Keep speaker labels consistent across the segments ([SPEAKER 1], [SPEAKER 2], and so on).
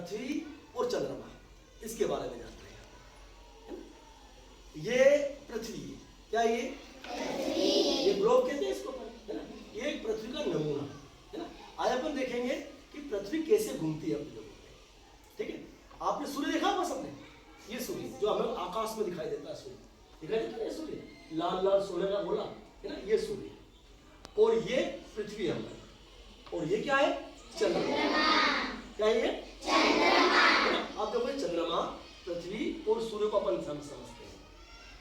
[SPEAKER 1] पृथ्वी और चंद्रमा, इसके बारे में जानते हैं, है ना। ये पृथ्वी, क्या ये पृथ्वी, ये ग्लोब कहते हैं इसको, है ना। ये एक पृथ्वी का नमूना है ना। आज अपन देखेंगे कि पृथ्वी कैसे घूमती है अपने जगह पे, ठीक है। आपने सूर्य देखा होगा सबने, ये सूर्य जो हमें आकाश में दिखाई देता है, सूर्य दिखाई देता है, सूर्य लाल लाल सोने का गोला है ना, ये सूर्य। और ये पृथ्वी है हमारी, और ये क्या है, चंद्रमा। क्या है ये, चंद्रमा। आप देखो चंद्रमा, पृथ्वी और सूर्य को अपन समझते हैं।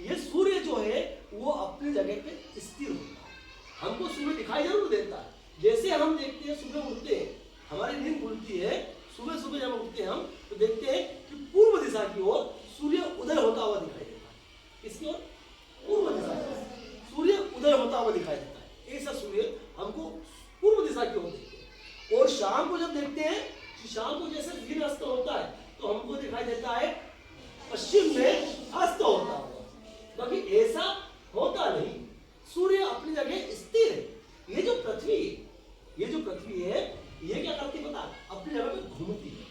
[SPEAKER 1] ये सूर्य जो है वो अपनी जगह पे स्थिर होता है, हमको सूर्य दिखाई जरूर देता है। जैसे हम देखते हैं सुबह उठते हैं, हमारी नींद खुलती है, सुबह सुबह जब उठते हैं हम तो देखते हैं कि पूर्व दिशा की ओर सूर्य उदय होता हुआ दिखाई देता है। किसकी ओर, पूर्व दिशा की सूर्य उदय होता हुआ दिखाई देता है। ऐसा सूर्य हमको पूर्व दिशा की ओर देखते हैं। और शाम को जब देखते हैं, शाम को जैसे दिन अस्त होता है तो हमको दिखाई देता है पश्चिम में अस्त होता हुआ। बाकी ऐसा होता नहीं, सूर्य अपनी जगह स्थिर है। ये जो पृथ्वी है, ये क्या करती है पता, अपनी जगह पे घूमती है।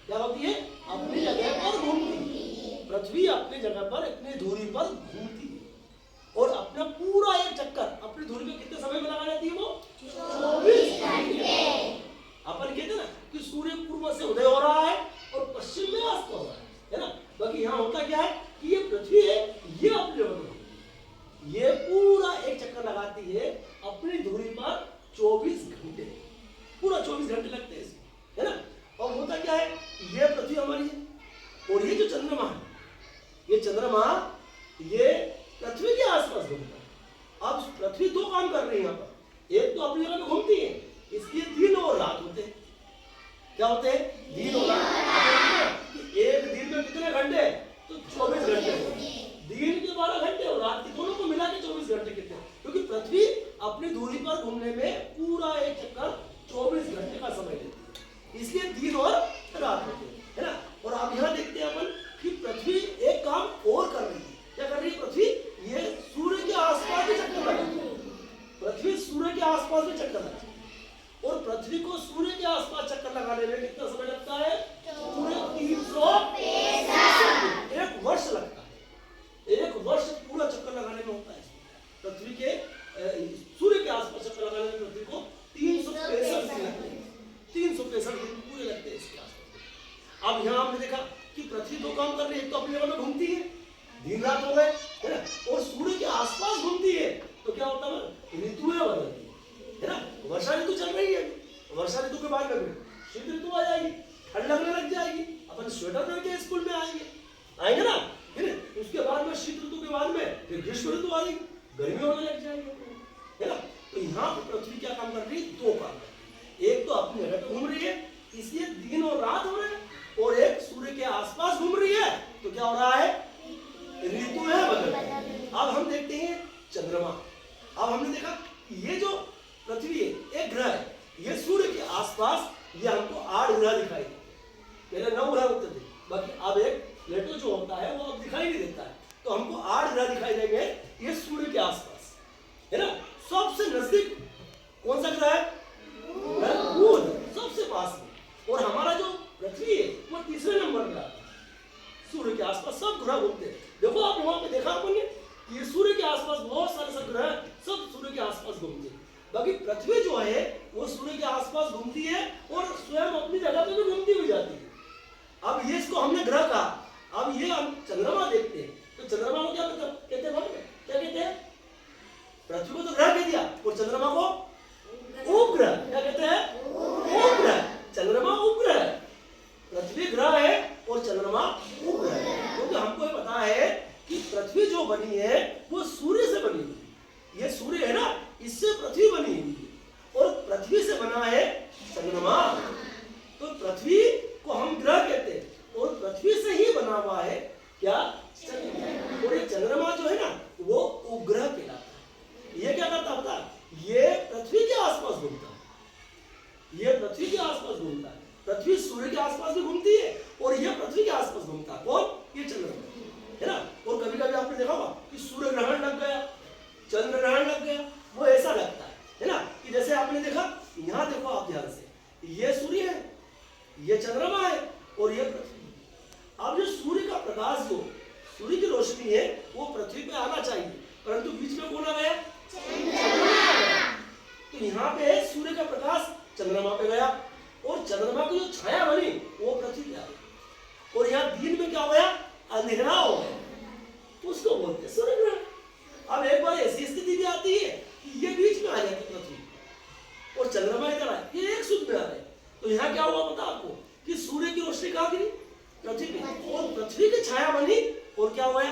[SPEAKER 1] क्या होती है, अपनी जगह पर घूमती है। पृथ्वी अपनी जगह पर इतनी दूरी पर घूमती है और अपना पूरा एक चक्कर अपनी दूरी पे कितने समय में लगा लेती है वो, 24 घंटे। अपन कहते हैं ना कि सूर्य पूर्व से उदय हो रहा है और पश्चिम में अस्त हो रहा है ना। बाकी यहाँ होता क्या है कि ये पृथ्वी है, ये अपनी जगह पर, ये पूरा एक चक्कर लगाती है अपनी दूरी पर 24 घंटे, पूरा 24 घंटे लगते हैं इसमें, है ना। और होता क्या है, ये पृथ्वी हमारी है और ये जो चंद्रमा है, ये चंद्रमा ये पृथ्वी के आसपास घूमता है। अब पृथ्वी दो काम कर रही है यहाँ पर, एक तो अपनी जगह में घूमती है, इसके दिन और रात होते हैं। क्या होते हैं, दिन और रात। एक दिन में कितने घंटे, तो 24 घंटे। दिन के 12 घंटे और रात के दोनों को मिला के 24 घंटे कितने, क्योंकि पृथ्वी अपनी दूरी पर घूमने में पूरा एक चक्कर 24 घंटे का समय लेती है, इसलिए दिन और रात होते हैं, है ना। और अब यहाँ देखते हैं अपन कि पृथ्वी एक काम और कर रही है। क्या कर रही है पृथ्वी, ये सूर्य के आसपास भी चक्कर लगाती है। पृथ्वी सूर्य के आसपास भी चक्कर लगाती है और पृथ्वी को सूर्य के आसपास चक्कर लगाने में कितना समय लगता है, पूरे 365 एक वर्ष लगता है। एक वर्ष पूरा चक्कर लगाने में होता है पृथ्वी के, सूर्य के आसपास चक्कर लगाने में पृथ्वी को 365 दिन लगते हैं। 365 दिन पूरे लगते हैं इसके आसपास। अब यहाँ हमने देखा कि पृथ्वी दो काम कर रही है, तो अपनी जगह में घूमती है, दिन रात हो गए, है ना, और सूर्य के आसपास घूमती है, तो क्या होता है, ऋतुएं बदलती है ना। वर्षा ऋतु चल रही है, वर्षा ऋतु के बाद में शीत ऋतु आ जाएगी, ठंड लगने लग जाएगी, अपन स्वेटर पहन के स्कूल में आएंगे ना, है ना। उसके बाद में शीत ऋतु के बाद में फिर ग्रीष्म ऋतु आ जाएगी, गर्मी होने लग जाएगी, है ना। तो यहाँ पे पृथ्वी क्या काम कर रही है, दो काम कर रही है। एक तो अपनी जगह पे घूम रही है, इसलिए दिन और रात हो रहे हैं, और एक सूर्य के आसपास घूम रही है, तो क्या हो रहा है, ऋतुएं बदल रही है। अब हम देखते हैं चंद्रमा। अब हमने देखा ये जो पृथ्वी है एक ग्रह है, ये सूर्य के आसपास ये हमको 8 ग्रह दिखाई देते हैं। पहले 9 ग्रह होते थे, बाकी अब एक प्लेटो जो होता है वो अब दिखाई नहीं देता है, तो हमको 8 ग्रह दिखाई देंगे ये सूर्य के आसपास, है ना। सबसे नजदीक कौन सा ग्रह है, बुध, सबसे पास में। और हमारा जो पृथ्वी है वो तीसरे नंबर पे आता है। सूर्य के आसपास सब ग्रह घूमते हैं। देखो आप वहां पे देखा आपने, ये सूर्य के आसपास बहुत सारे सब ग्रह सब सूर्य के आसपास घूमते हैं। बाकी पृथ्वी जो है वो सूर्य के आसपास घूमती है और स्वयं अपनी जगह पे भी घूमती हुई जाती है। अब ये इसको हमने ग्रह कहा। अब ये हम चंद्रमा देखते हैं, तो चंद्रमा को क्या कहते हैं, क्या कहते हैं, पृथ्वी को तो ग्रह कह दिया और चंद्रमा को उपग्रह। क्या कहते हैं, उपग्रह। चंद्रमा उपग्रह, पृथ्वी ग्रह है और चंद्रमा उपग्रह है। क्योंकि हमको ये पता है कि पृथ्वी जो बनी है वो सूर्य से बनी हुई है। ये सूर्य है ना, इससे पृथ्वी बनी हुई है और पृथ्वी से बना है चंद्रमा। तो पृथ्वी को हम ग्रह कहते हैं और पृथ्वी से ही बना हुआ है क्या, चंद्रमा। और ये चंद्रमा जो है ना वो उपग्रह कहलाता है। ये क्या करता है पता, ये पृथ्वी के आसपास घूमता है, ये पृथ्वी के आसपास घूमता है। पृथ्वी सूर्य के आसपास भी घूमती है और ये पृथ्वी के आसपास घूमता है। कौन, ये चंद्रमा, है ना। और कभी कभी आपने देखा होगा कि सूर्य ग्रहण लग गया, चंद्र ग्रहण लग गया, वो ऐसा लगता है ना, कि जैसे आपने देखा, यहाँ देखो आप ध्यान से, ये सूर्य है, ये चंद्रमा है यहाँ पे सूर्य का प्रकाश चंद्रमा पे गया और चंद्रमा की जो छाया बनी वो पृथ्वी पे आ गई, और यहाँ दिन में क्या हो गया, अंधेरा हो गया, उसको बोलते हैं सूर्य ग्रहण। अब एक बार ऐसी स्थिति भी आती है कि ये बीच में आ जाती है पृथ्वी और चंद्रमा इधर आए, ये एक सूत्र में आ रहे। तो यहाँ क्या हुआ पता आपको कि सूर्य की रोशनी कहाँ गिरी, पृथ्वी पे, और पृथ्वी की छाया बनी और क्या हुआ,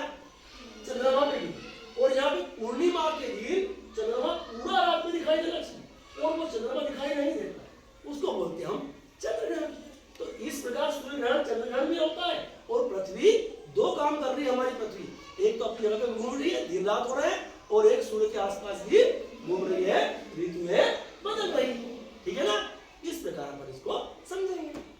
[SPEAKER 1] चंद्रमा पे गिरी। और यहाँ पे पूर्णिमा के दिन चंद्रमा पूरा रात में दिखाई देना चाहिए और वो चंद्रमा दिखाई नहीं देता, उसको बोलते हैं हम चंद्र ग्रहण। तो इस प्रकार सूर्य ग्रहण चंद्र ग्रहण में होता है। और पृथ्वी दो काम कर रही है हमारी पृथ्वी, एक तो अपनी जगह पे घूम रही है, दिन रात हो रहा है, और एक सूर्य के आसपास भी घूम रही है, ऋतु है